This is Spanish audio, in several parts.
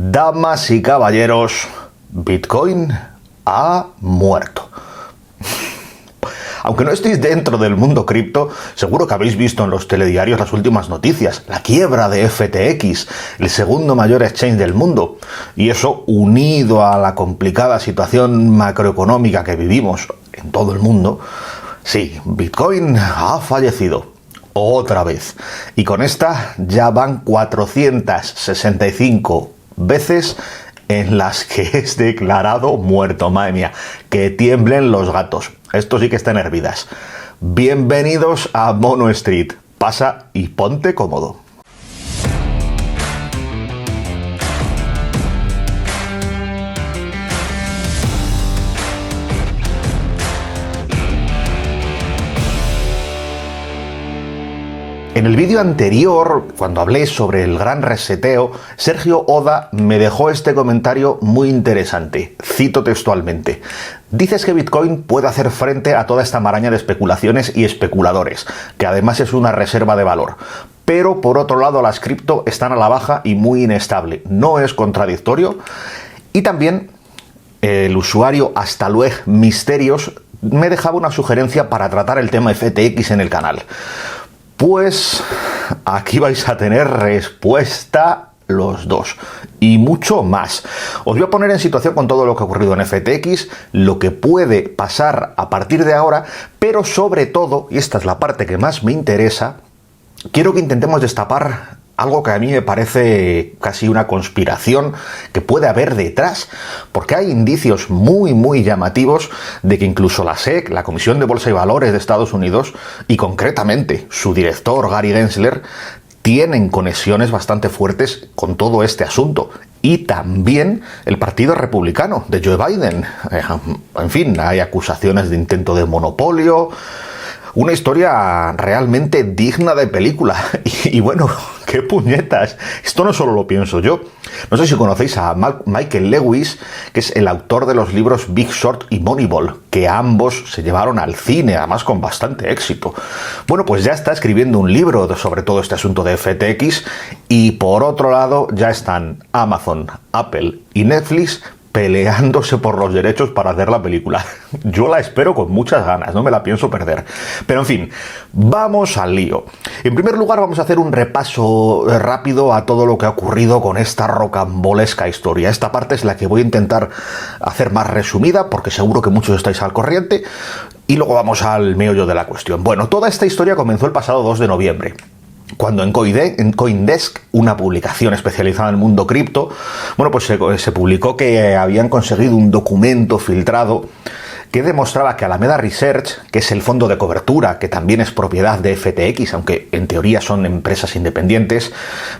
Damas y caballeros, Bitcoin ha muerto. Aunque no estéis dentro del mundo cripto, seguro que habéis visto en los telediarios las últimas noticias. La quiebra de FTX, el segundo mayor exchange del mundo. Y eso, unido a la complicada situación macroeconómica que vivimos en todo el mundo, sí, Bitcoin ha fallecido. Otra vez. Y con esta ya van 465 veces en las que es declarado muerto. Madre mía, que tiemblen los gatos. Esto sí que está en hervidas. Bienvenidos a Mono Street. Pasa y ponte cómodo. En el vídeo anterior, cuando hablé sobre el gran reseteo, Sergio Oda me dejó este comentario muy interesante. Cito textualmente. Dices que Bitcoin puede hacer frente a toda esta maraña de especulaciones y especuladores, que además es una reserva de valor. Pero por otro lado las cripto están a la baja y muy inestable. ¿No es contradictorio? Y también el usuario Hasta Misterios me dejaba una sugerencia para tratar el tema FTX en el canal. Pues aquí vais a tener respuesta los dos y mucho más. Os voy a poner en situación con todo lo que ha ocurrido en FTX, lo que puede pasar a partir de ahora, pero sobre todo, y esta es la parte que más me interesa, quiero que intentemos destapar algo que a mí me parece casi una conspiración que puede haber detrás, porque hay indicios muy llamativos de que incluso la SEC, la Comisión de Bolsa y Valores de Estados Unidos, y concretamente su director Gary Gensler, tienen conexiones bastante fuertes con todo este asunto. Y también el Partido Republicano de Joe Biden. En fin, hay acusaciones de intento de monopolio. Una historia realmente digna de película. Y bueno, qué puñetas. Esto no solo lo pienso yo. No sé si conocéis a Michael Lewis, que es el autor de los libros Big Short y Moneyball, que ambos se llevaron al cine, además con bastante éxito. Bueno, pues ya está escribiendo un libro sobre todo este asunto de FTX. Y por otro lado ya están Amazon, Apple y Netflix peleándose por los derechos para hacer la película. Yo la espero con muchas ganas, no me la pienso perder. Pero en fin, vamos al lío. En primer lugar vamos a hacer un repaso rápido a todo lo que ha ocurrido con esta rocambolesca historia. Esta parte es la que voy a intentar hacer más resumida, porque seguro que muchos estáis al corriente, y luego vamos al meollo de la cuestión. Bueno, toda esta historia comenzó el pasado 2 de noviembre. Cuando en CoinDesk, una publicación especializada en el mundo cripto, bueno, pues se publicó que habían conseguido un documento filtrado que demostraba que Alameda Research, que es el fondo de cobertura, que también es propiedad de FTX, aunque en teoría son empresas independientes,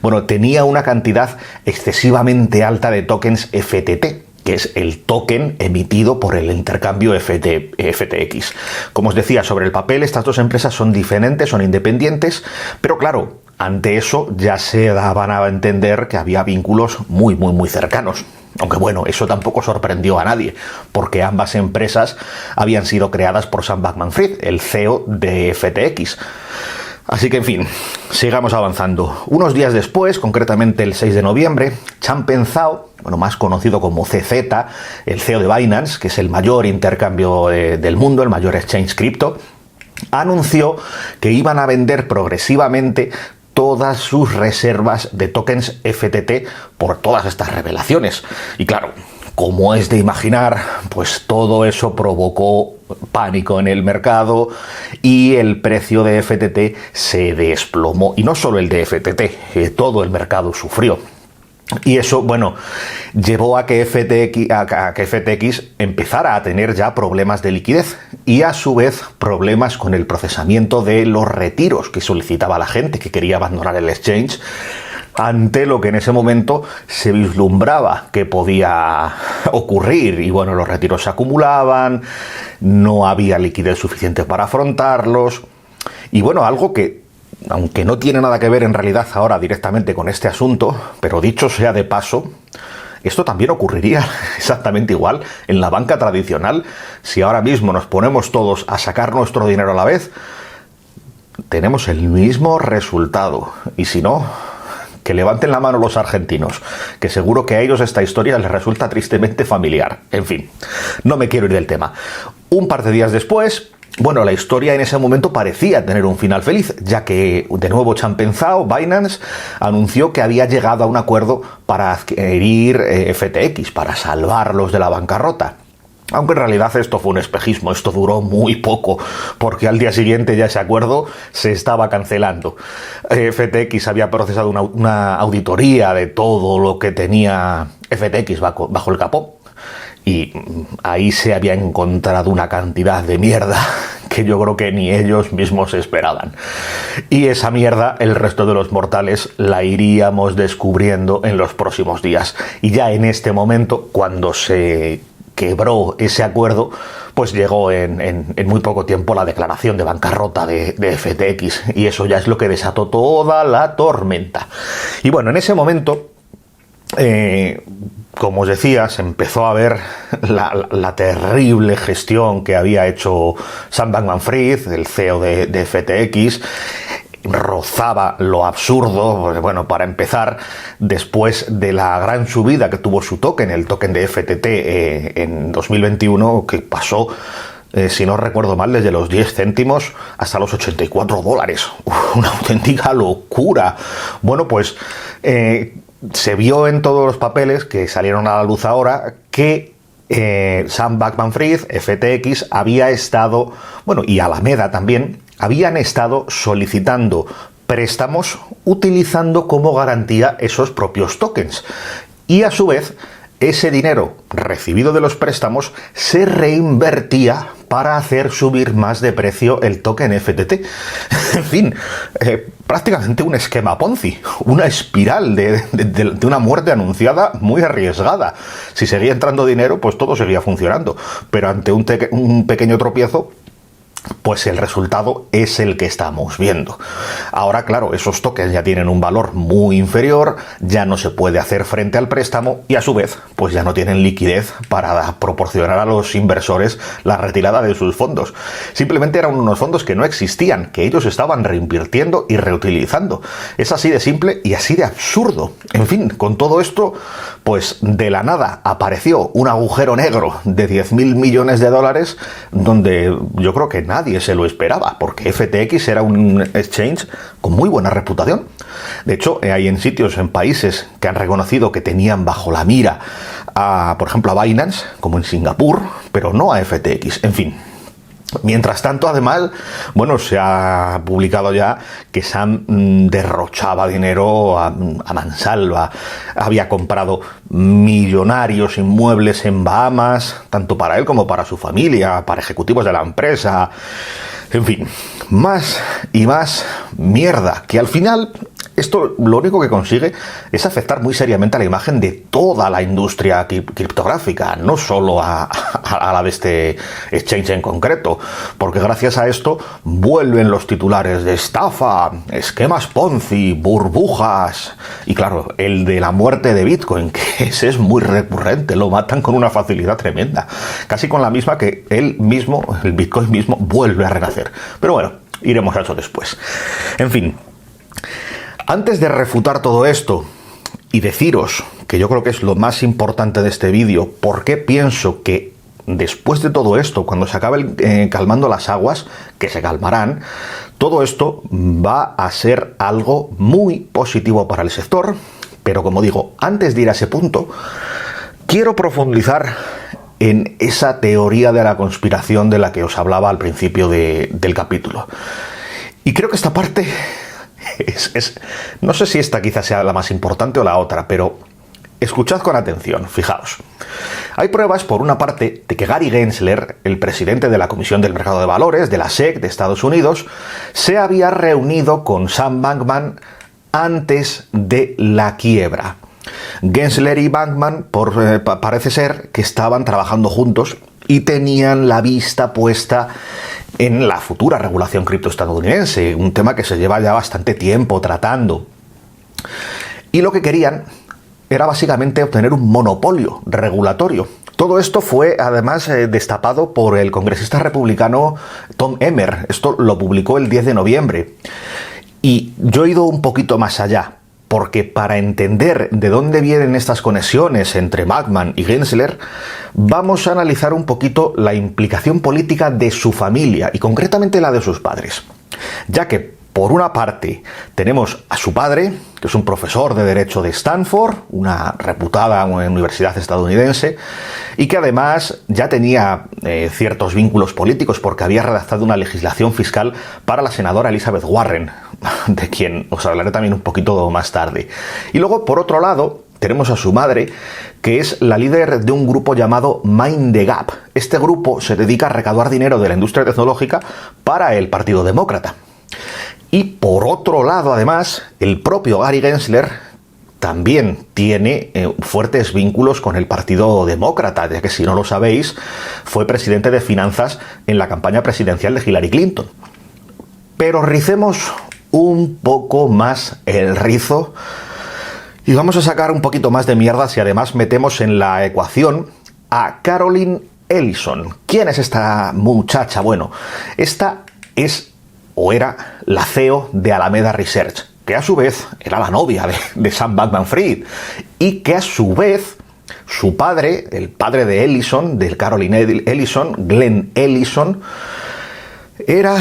bueno, tenía una cantidad excesivamente alta de tokens FTT, que es el token emitido por el intercambio FTX. Como os decía, sobre el papel estas dos empresas son diferentes, son independientes, pero claro, ante eso ya se daban a entender que había vínculos muy cercanos. Aunque bueno, eso tampoco sorprendió a nadie, porque ambas empresas habían sido creadas por Sam Bankman-Fried, el CEO de FTX. Así que, en fin, sigamos avanzando. Unos días después, concretamente el 6 de noviembre, Changpeng Zhao, bueno, más conocido como CZ, el CEO de Binance, que es el mayor intercambio del mundo, el mayor exchange cripto, anunció que iban a vender progresivamente todas sus reservas de tokens FTT por todas estas revelaciones. Y claro, como es de imaginar, pues todo eso provocó pánico en el mercado y el precio de FTT se desplomó. Y no solo el de FTT, todo el mercado sufrió. Y eso, bueno, llevó a que FTX empezara a tener ya problemas de liquidez y a su vez problemas con el procesamiento de los retiros que solicitaba la gente que quería abandonar el exchange, ante lo que en ese momento se vislumbraba que podía ocurrir. Y bueno, los retiros se acumulaban, no había liquidez suficiente para afrontarlos. Y bueno, algo que, aunque no tiene nada que ver en realidad ahora directamente con este asunto, pero dicho sea de paso, esto también ocurriría exactamente igual en la banca tradicional. Si ahora mismo nos ponemos todos a sacar nuestro dinero a la vez, tenemos el mismo resultado. Y si no, Que levanten la mano los argentinos, que seguro que a ellos esta historia les resulta tristemente familiar. En fin, no me quiero ir del tema. Un par de días después, bueno, la historia en ese momento parecía tener un final feliz, ya que de nuevo Changpeng Zhao, Binance, anunció que había llegado a un acuerdo para adquirir FTX, para salvarlos de la bancarrota. Aunque en realidad esto fue un espejismo, esto duró muy poco, porque al día siguiente ya ese acuerdo se estaba cancelando. FTX había procesado una auditoría de todo lo que tenía FTX bajo el capó, y ahí se había encontrado una cantidad de mierda que yo creo que ni ellos mismos esperaban. Y esa mierda el resto de los mortales la iríamos descubriendo en los próximos días. Y ya en este momento, cuando se quebró ese acuerdo, pues llegó en muy poco tiempo la declaración de bancarrota de FTX, y eso ya es lo que desató toda la tormenta. Y bueno, en ese momento, como os decía, se empezó a ver la terrible gestión que había hecho Sam Bankman-Fried, el CEO de FTX. Rozaba lo absurdo, porque, bueno, para empezar, después de la gran subida que tuvo su token, el token de FTT, en 2021, que pasó, si no recuerdo mal, desde los 10 céntimos hasta los $84. Una auténtica locura. Bueno, pues se vio en todos los papeles que salieron a la luz ahora que Sam Bankman-Fried, FTX, había estado, bueno, y Alameda también, habían estado solicitando préstamos utilizando como garantía esos propios tokens. Y a su vez, ese dinero recibido de los préstamos se reinvertía para hacer subir más de precio el token FTT. En fin, prácticamente un esquema Ponzi, una espiral de una muerte anunciada muy arriesgada. Si seguía entrando dinero, pues todo seguía funcionando. Pero ante un pequeño tropiezo, pues el resultado es el que estamos viendo. Ahora, claro, esos tokens ya tienen un valor muy inferior, ya no se puede hacer frente al préstamo y a su vez, pues ya no tienen liquidez para proporcionar a los inversores la retirada de sus fondos. Simplemente eran unos fondos que no existían, que ellos estaban reinvirtiendo y reutilizando. Es así de simple y así de absurdo. En fin, con todo esto, pues de la nada apareció un agujero negro de 10.000 millones de dólares, donde yo creo que nadie se lo esperaba, porque FTX era un exchange con muy buena reputación. De hecho, hay en sitios, en países que han reconocido que tenían bajo la mira por ejemplo, a Binance, como en Singapur, pero no a FTX. En fin. Mientras tanto, además, bueno, se ha publicado ya que Sam derrochaba dinero a mansalva. Había comprado millonarios inmuebles en Bahamas, tanto para él como para su familia, para ejecutivos de la empresa. En fin, más y más mierda, que al final esto lo único que consigue es afectar muy seriamente a la imagen de toda la industria criptográfica, no solo a la de este exchange en concreto, porque gracias a esto vuelven los titulares de estafa, esquemas Ponzi, burbujas, y claro, el de la muerte de Bitcoin, que ese es muy recurrente, lo matan con una facilidad tremenda, casi con la misma que él mismo, el Bitcoin mismo, vuelve a renacer. Pero bueno, iremos a eso después. En fin, antes de refutar todo esto y deciros que yo creo que es lo más importante de este vídeo, por qué pienso que después de todo esto, cuando se acabe calmando las aguas, que se calmarán, todo esto va a ser algo muy positivo para el sector. Pero como digo, antes de ir a ese punto, quiero profundizar en esa teoría de la conspiración de la que os hablaba al principio del capítulo. Y creo que esta parte no sé si esta quizás sea la más importante o la otra, pero escuchad con atención, fijaos. Hay pruebas, por una parte, de que Gary Gensler, el presidente de la Comisión del Mercado de Valores, de la SEC de Estados Unidos, se había reunido con Sam Bankman antes de la quiebra. Gensler y Bankman parece ser que estaban trabajando juntos y tenían la vista puesta en la futura regulación criptoestadounidense, un tema que se lleva ya bastante tiempo tratando. Y lo que querían era básicamente obtener un monopolio regulatorio. Todo esto fue además destapado por el congresista republicano Tom Emmer. Esto lo publicó el 10 de noviembre. Y yo he ido un poquito más allá. porque para entender de dónde vienen estas conexiones entre Bachmann y Gensler, vamos a analizar un poquito la implicación política de su familia, y concretamente la de sus padres. Ya que, por una parte, tenemos a su padre, que es un profesor de Derecho de Stanford, una reputada universidad estadounidense, y que además ya tenía ciertos vínculos políticos porque había redactado una legislación fiscal para la senadora Elizabeth Warren, de quien os hablaré también un poquito más tarde. Y luego, por otro lado, tenemos a su madre, que es la líder de un grupo llamado Mind the Gap. Este grupo se dedica a recaudar dinero de la industria tecnológica para el Partido Demócrata. Y por otro lado, además, el propio Gary Gensler también tiene fuertes vínculos con el Partido Demócrata, ya que, si no lo sabéis, fue presidente de finanzas en la campaña presidencial de Hillary Clinton. Pero ricemos un poco más el rizo y vamos a sacar un poquito más de mierda si además metemos en la ecuación a Caroline Ellison. ¿Quién es esta muchacha? Bueno, esta es o era la CEO de Alameda Research, que a su vez era la novia de Sam Bankman-Fried, y que a su vez su padre, el padre de Ellison, del Caroline Ellison, Glenn Ellison, era,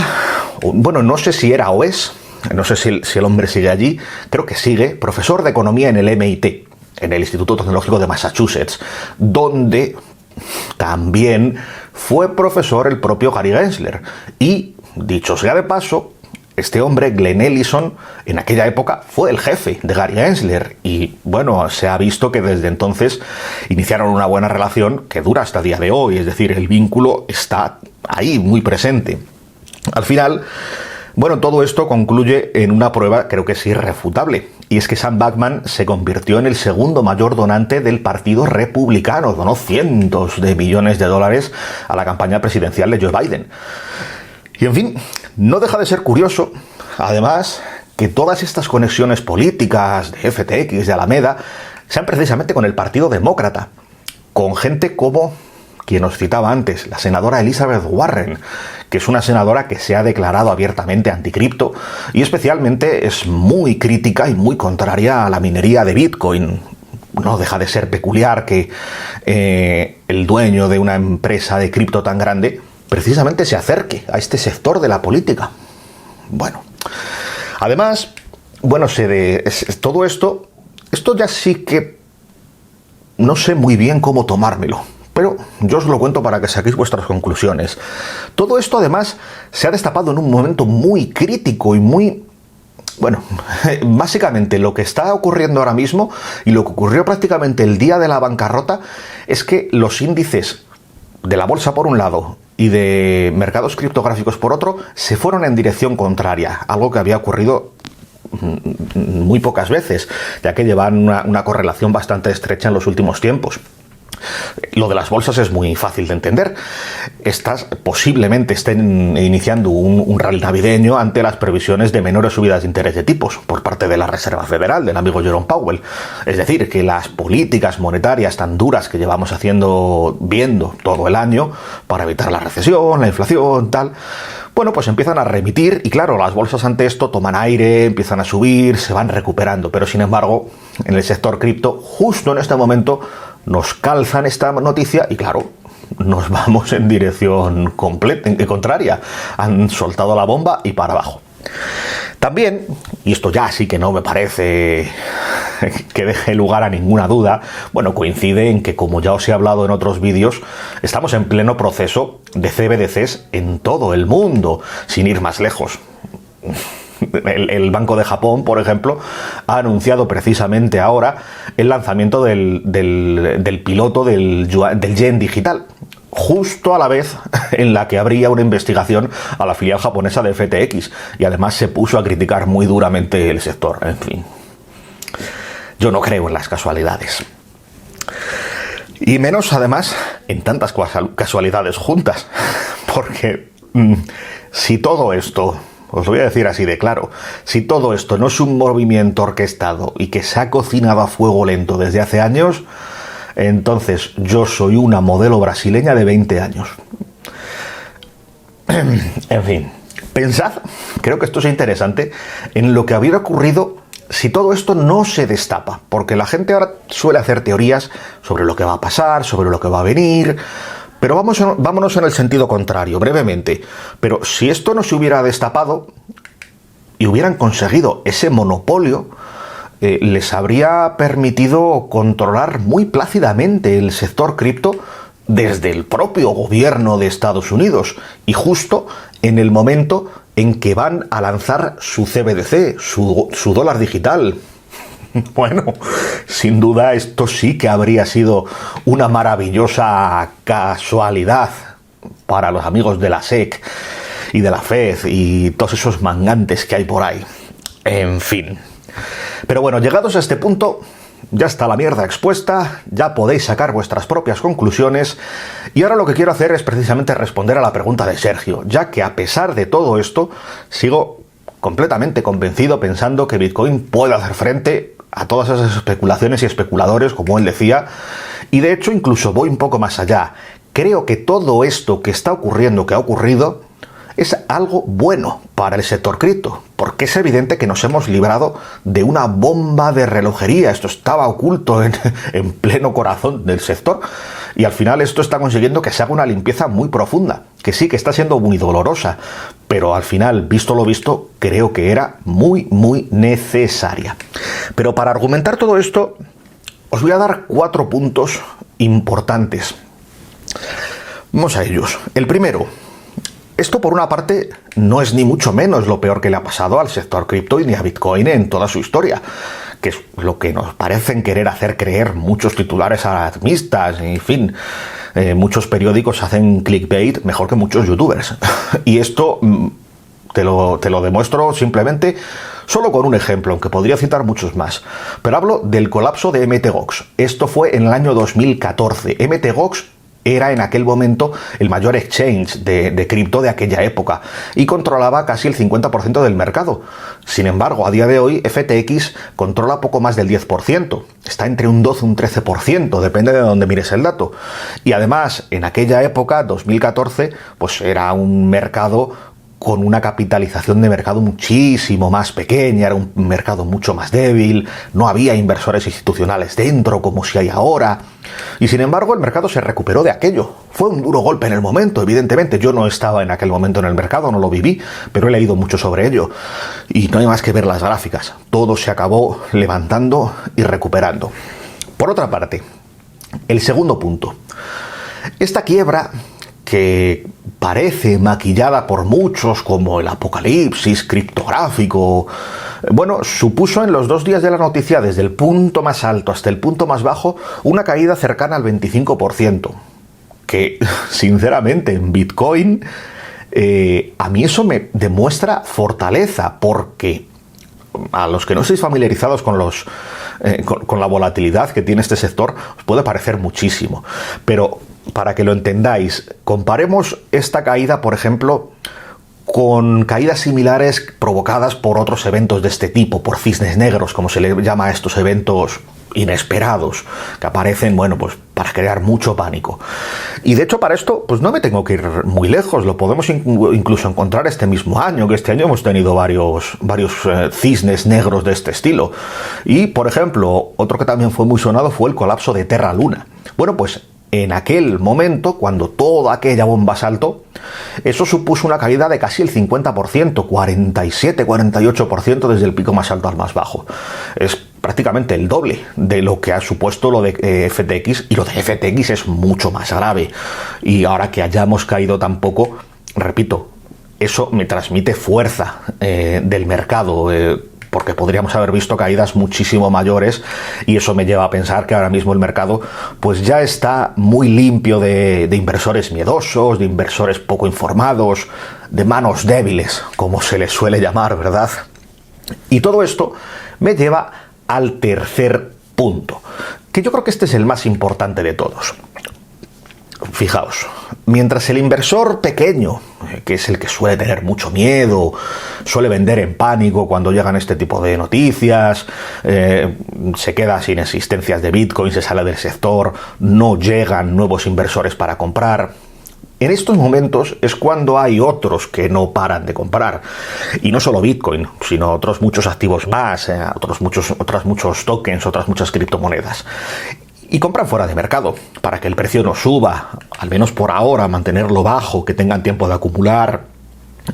bueno, no sé si era o es, no sé si el hombre sigue allí, creo que sigue, profesor de economía en el MIT, en el Instituto Tecnológico de Massachusetts, donde también fue profesor el propio Gary Gensler. Y, dicho sea de paso, este hombre, Glenn Ellison, en aquella época fue el jefe de Gary Gensler, y bueno, se ha visto que desde entonces iniciaron una buena relación que dura hasta el día de hoy, es decir, el vínculo está ahí, muy presente. Al final, bueno, todo esto concluye en una prueba, creo que es irrefutable, y es que Sam Bankman se convirtió en el segundo mayor donante del Partido Republicano, donó cientos de millones de dólares a la campaña presidencial de Joe Biden. Y en fin, no deja de ser curioso, además, que todas estas conexiones políticas de FTX, de Alameda, sean precisamente con el Partido Demócrata, con gente como quien os citaba antes, la senadora Elizabeth Warren, que es una senadora que se ha declarado abiertamente anticripto y especialmente es muy crítica y muy contraria a la minería de Bitcoin. No deja de ser peculiar que el dueño de una empresa de cripto tan grande precisamente se acerque a este sector de la política. Bueno, además, bueno, todo esto ya sí que no sé muy bien cómo tomármelo, pero yo os lo cuento para que saquéis vuestras conclusiones. Todo esto además se ha destapado en un momento muy crítico y muy... Bueno, básicamente lo que está ocurriendo ahora mismo y lo que ocurrió prácticamente el día de la bancarrota es que los índices de la bolsa por un lado y de mercados criptográficos por otro se fueron en dirección contraria, algo que había ocurrido muy pocas veces, ya que llevan una correlación bastante estrecha en los últimos tiempos. Lo de las bolsas es muy fácil de entender. Estas posiblemente estén iniciando un rally navideño ante las previsiones de menores subidas de interés de tipos por parte de la Reserva Federal, del amigo Jerome Powell. Es decir, que las políticas monetarias tan duras que llevamos viendo todo el año para evitar la recesión, la inflación, tal, bueno, pues empiezan a remitir y claro, las bolsas ante esto toman aire, empiezan a subir, se van recuperando, pero sin embargo, en el sector cripto, justo en este momento, nos calzan esta noticia y claro, nos vamos en dirección contraria. Han soltado la bomba y para abajo. También, y esto ya sí que no me parece que deje lugar a ninguna duda, bueno, coincide en que, como ya os he hablado en otros vídeos, estamos en pleno proceso de CBDCs en todo el mundo, sin ir más lejos. El Banco de Japón, por ejemplo, ha anunciado precisamente ahora el lanzamiento del piloto del yen digital, justo a la vez en la que habría una investigación a la filial japonesa de FTX, y además se puso a criticar muy duramente el sector. En fin, yo no creo en las casualidades. Y menos, además, en tantas casualidades juntas, porque si todo esto... Os lo voy a decir así de claro, si todo esto no es un movimiento orquestado y que se ha cocinado a fuego lento desde hace años, entonces yo soy una modelo brasileña de 20 años. En fin, pensad, creo que esto es interesante, en lo que habría ocurrido si todo esto no se destapa, porque la gente ahora suele hacer teorías sobre lo que va a pasar, sobre lo que va a venir, pero vámonos en el sentido contrario, brevemente. Pero si esto no se hubiera destapado y hubieran conseguido ese monopolio, les habría permitido controlar muy plácidamente el sector cripto desde el propio gobierno de Estados Unidos, y justo en el momento en que van a lanzar su CBDC, su dólar digital. Bueno, sin duda esto sí que habría sido una maravillosa casualidad para los amigos de la SEC y de la Fed y todos esos mangantes que hay por ahí. En fin. Pero bueno, llegados a este punto, ya está la mierda expuesta, ya podéis sacar vuestras propias conclusiones, y ahora lo que quiero hacer es precisamente responder a la pregunta de Sergio, ya que a pesar de todo esto, sigo completamente convencido pensando que Bitcoin puede hacer frente a todas esas especulaciones y especuladores, como él decía, y de hecho incluso voy un poco más allá. Creo que todo esto que está ocurriendo, que ha ocurrido, es algo bueno para el sector cripto, porque es evidente que nos hemos librado de una bomba de relojería. Esto estaba oculto en pleno corazón del sector, y al final esto está consiguiendo que se haga una limpieza muy profunda, que sí, que está siendo muy dolorosa, pero al final, visto lo visto, creo que era muy necesaria. Pero para argumentar todo esto, os voy a dar 4 puntos importantes. Vamos a ellos. El primero: esto, por una parte, no es ni mucho menos lo peor que le ha pasado al sector cripto y ni a Bitcoin en toda su historia, que es lo que nos parecen querer hacer creer muchos titulares alarmistas, en fin, muchos periódicos hacen clickbait mejor que muchos youtubers. Y esto te lo demuestro simplemente solo con un ejemplo, aunque podría citar muchos más. Pero hablo del colapso de MTGOX. Esto fue en el año 2014. MTGOX era en aquel momento el mayor exchange de cripto de aquella época y controlaba casi el 50% del mercado. Sin embargo, a día de hoy FTX controla poco más del 10%. Está entre un 12 y un 13%, depende de dónde mires el dato. Y además, en aquella época, 2014, pues era un mercado con una capitalización de mercado muchísimo más pequeña, era un mercado mucho más débil, no había inversores institucionales dentro como si hay ahora, y sin embargo el mercado se recuperó de aquello. Fue un duro golpe en el momento, evidentemente. Yo no estaba en aquel momento en el mercado, no lo viví, pero he leído mucho sobre ello, y no hay más que ver las gráficas. Todo se acabó levantando y recuperando. Por otra parte, el segundo punto: esta quiebra, que parece maquillada por muchos como el apocalipsis criptográfico, bueno, supuso en los 2 días de la noticia, desde el punto más alto hasta el punto más bajo, una caída cercana al 25%, que sinceramente en Bitcoin a mí eso me demuestra fortaleza, porque a los que no estéis familiarizados con la volatilidad que tiene este sector, os puede parecer muchísimo, pero para que lo entendáis, comparemos esta caída, por ejemplo, con caídas similares provocadas por otros eventos de este tipo, por cisnes negros, como se le llama a estos eventos inesperados, que aparecen, bueno, pues para crear mucho pánico. Y de hecho, para esto, pues no me tengo que ir muy lejos, lo podemos incluso encontrar este mismo año, que este año hemos tenido varios cisnes negros de este estilo. Y, por ejemplo, otro que también fue muy sonado fue el colapso de Terra Luna. Bueno, pues en aquel momento, cuando toda aquella bomba saltó, eso supuso una caída de casi el 50%, 47-48% desde el pico más alto al más bajo. Es prácticamente el doble de lo que ha supuesto lo de FTX, y lo de FTX es mucho más grave. Y ahora que hayamos caído tan poco, repito, eso me transmite fuerza del mercado, porque podríamos haber visto caídas muchísimo mayores, y eso me lleva a pensar que ahora mismo el mercado pues ya está muy limpio de inversores miedosos, de inversores poco informados, de manos débiles, como se les suele llamar, ¿verdad? Y todo esto me lleva al tercer punto, que yo creo que este es el más importante de todos. Fijaos, mientras el inversor pequeño, que es el que suele tener mucho miedo, suele vender en pánico cuando llegan este tipo de noticias, se queda sin existencias de Bitcoin, se sale del sector, no llegan nuevos inversores para comprar, En estos momentos es cuando hay otros que no paran de comprar. Y no solo Bitcoin, sino otros muchos activos más, otros muchos tokens, otras muchas criptomonedas. Y compran fuera de mercado, para que el precio no suba, al menos por ahora, mantenerlo bajo, que tengan tiempo de acumular.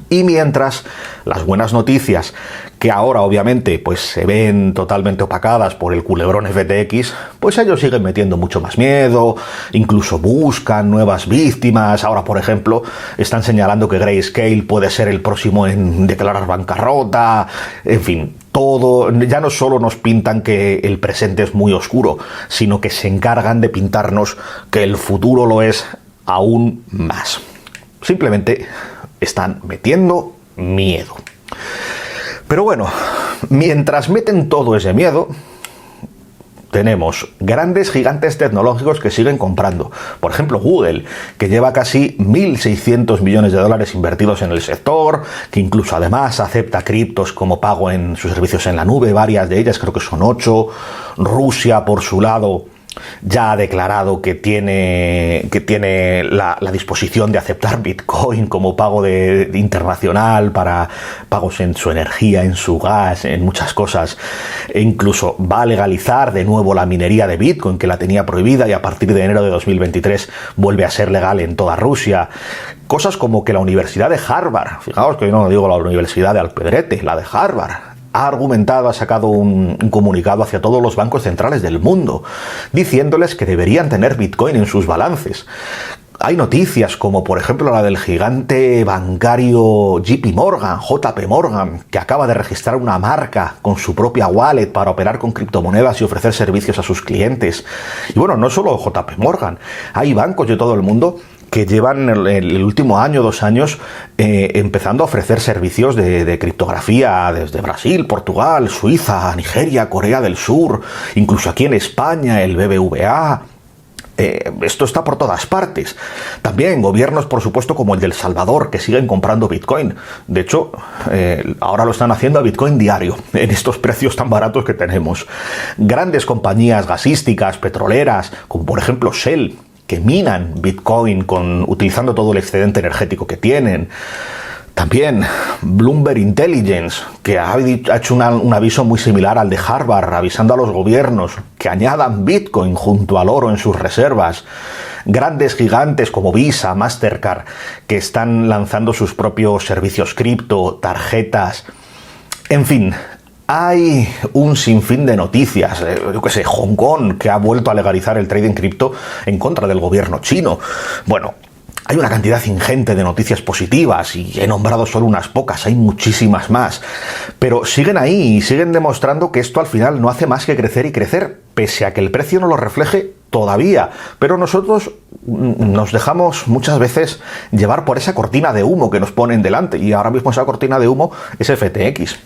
Y mientras las buenas noticias, que ahora obviamente pues se ven totalmente opacadas por el culebrón FTX, pues ellos siguen metiendo mucho más miedo, incluso buscan nuevas víctimas. Ahora, por ejemplo, están señalando que Grayscale puede ser el próximo en declarar bancarrota. En fin, todo, ya no solo nos pintan que el presente es muy oscuro, sino que se encargan de pintarnos que el futuro lo es aún más. Simplemente están metiendo miedo. Pero bueno, mientras meten todo ese miedo, tenemos grandes gigantes tecnológicos que siguen comprando. Por ejemplo, Google, que lleva casi 1.600 millones de dólares invertidos en el sector, que incluso además acepta criptos como pago en sus servicios en la nube, varias de ellas, creo que son 8. Rusia, por su lado, ya ha declarado que tiene la disposición de aceptar Bitcoin como pago internacional para pagos en su energía, en su gas, en muchas cosas. E incluso va a legalizar de nuevo la minería de Bitcoin, que la tenía prohibida, y a partir de enero de 2023 vuelve a ser legal en toda Rusia. Cosas como que la Universidad de Harvard, fijaos que yo no digo la Universidad de Alpedrete, la de Harvard, ha argumentado, ha sacado un comunicado hacia todos los bancos centrales del mundo, diciéndoles que deberían tener Bitcoin en sus balances. Hay noticias como, por ejemplo, la del gigante bancario JP Morgan, que acaba de registrar una marca con su propia wallet para operar con criptomonedas y ofrecer servicios a sus clientes. Y bueno, no solo JP Morgan, hay bancos de todo el mundo que llevan el último año, 2 años, empezando a ofrecer servicios de criptografía desde Brasil, Portugal, Suiza, Nigeria, Corea del Sur, incluso aquí en España, el BBVA. Esto está por todas partes. También gobiernos, por supuesto, como el de El Salvador, que siguen comprando Bitcoin. De hecho, ahora lo están haciendo a Bitcoin diario, en estos precios tan baratos que tenemos. Grandes compañías gasísticas, petroleras, como por ejemplo Shell, que minan Bitcoin utilizando todo el excedente energético que tienen. También Bloomberg Intelligence, que ha hecho un aviso muy similar al de Harvard, avisando a los gobiernos que añadan Bitcoin junto al oro en sus reservas. Grandes gigantes como Visa, Mastercard, que están lanzando sus propios servicios cripto, tarjetas. En fin, hay un sinfín de noticias. Yo qué sé, Hong Kong, que ha vuelto a legalizar el trading cripto en contra del gobierno chino. Bueno, hay una cantidad ingente de noticias positivas y he nombrado solo unas pocas, hay muchísimas más. Pero siguen ahí y siguen demostrando que esto al final no hace más que crecer y crecer, pese a que el precio no lo refleje todavía. Pero nosotros nos dejamos muchas veces llevar por esa cortina de humo que nos ponen delante, y ahora mismo esa cortina de humo es FTX.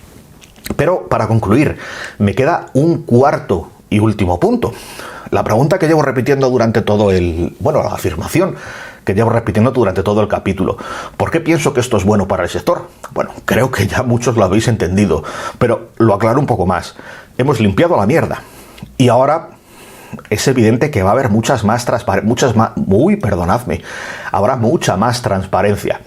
Pero para concluir, me queda un cuarto y último punto. La pregunta que llevo repitiendo durante todo la afirmación que llevo repitiendo durante todo el capítulo. ¿Por qué pienso que esto es bueno para el sector? Bueno, creo que ya muchos lo habéis entendido, pero lo aclaro un poco más. Hemos limpiado la mierda y ahora es evidente que va a haber habrá mucha más transparencia.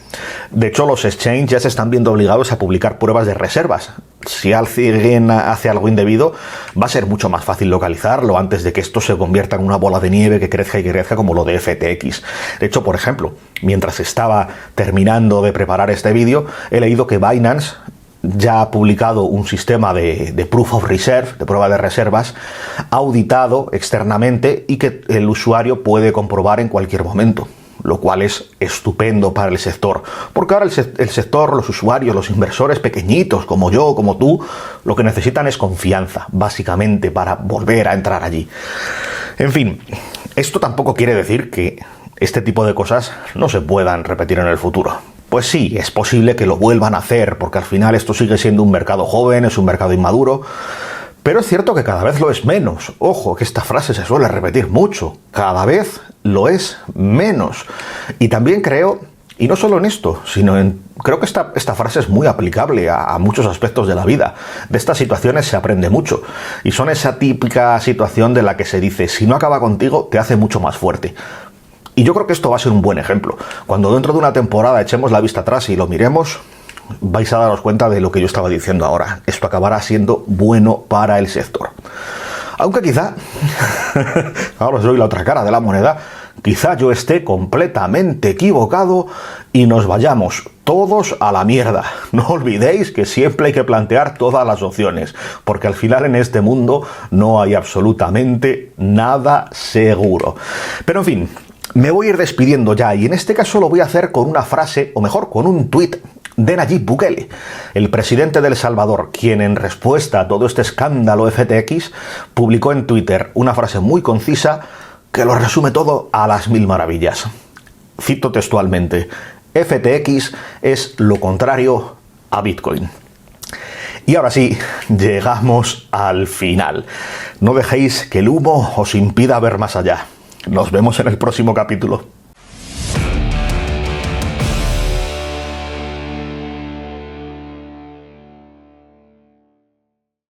De hecho, los exchanges ya se están viendo obligados a publicar pruebas de reservas. Si alguien hace algo indebido, va a ser mucho más fácil localizarlo antes de que esto se convierta en una bola de nieve que crezca y crezca como lo de FTX. De hecho, por ejemplo, mientras estaba terminando de preparar este vídeo, he leído que Binance ya ha publicado un sistema de Proof of Reserve, de prueba de reservas, auditado externamente y que el usuario puede comprobar en cualquier momento, lo cual es estupendo para el sector, porque ahora el sector, los usuarios, los inversores pequeñitos como yo, como tú, lo que necesitan es confianza, básicamente, para volver a entrar allí. En fin, esto tampoco quiere decir que este tipo de cosas no se puedan repetir en el futuro. Pues sí, es posible que lo vuelvan a hacer, porque al final esto sigue siendo un mercado joven, es un mercado inmaduro, pero es cierto que cada vez lo es menos. Ojo, que esta frase se suele repetir mucho. Cada vez lo es menos. Y también creo, y no solo en esto, creo que esta frase es muy aplicable a muchos aspectos de la vida. De estas situaciones se aprende mucho. Y son esa típica situación de la que se dice, si no acaba contigo, te hace mucho más fuerte. Y yo creo que esto va a ser un buen ejemplo. Cuando dentro de una temporada echemos la vista atrás y lo miremos, vais a daros cuenta de lo que yo estaba diciendo ahora. Esto acabará siendo bueno para el sector. Aunque quizá, ahora os doy la otra cara de la moneda, quizá yo esté completamente equivocado y nos vayamos todos a la mierda. No olvidéis que siempre hay que plantear todas las opciones, porque al final en este mundo no hay absolutamente nada seguro. Pero en fin, me voy a ir despidiendo ya, y en este caso lo voy a hacer con una frase, o mejor, con un tuit de Nayib Bukele, el presidente de El Salvador, quien en respuesta a todo este escándalo FTX publicó en Twitter una frase muy concisa que lo resume todo a las mil maravillas. Cito textualmente: FTX es lo contrario a Bitcoin. Y ahora sí, llegamos al final. No dejéis que el humo os impida ver más allá. Nos vemos en el próximo capítulo.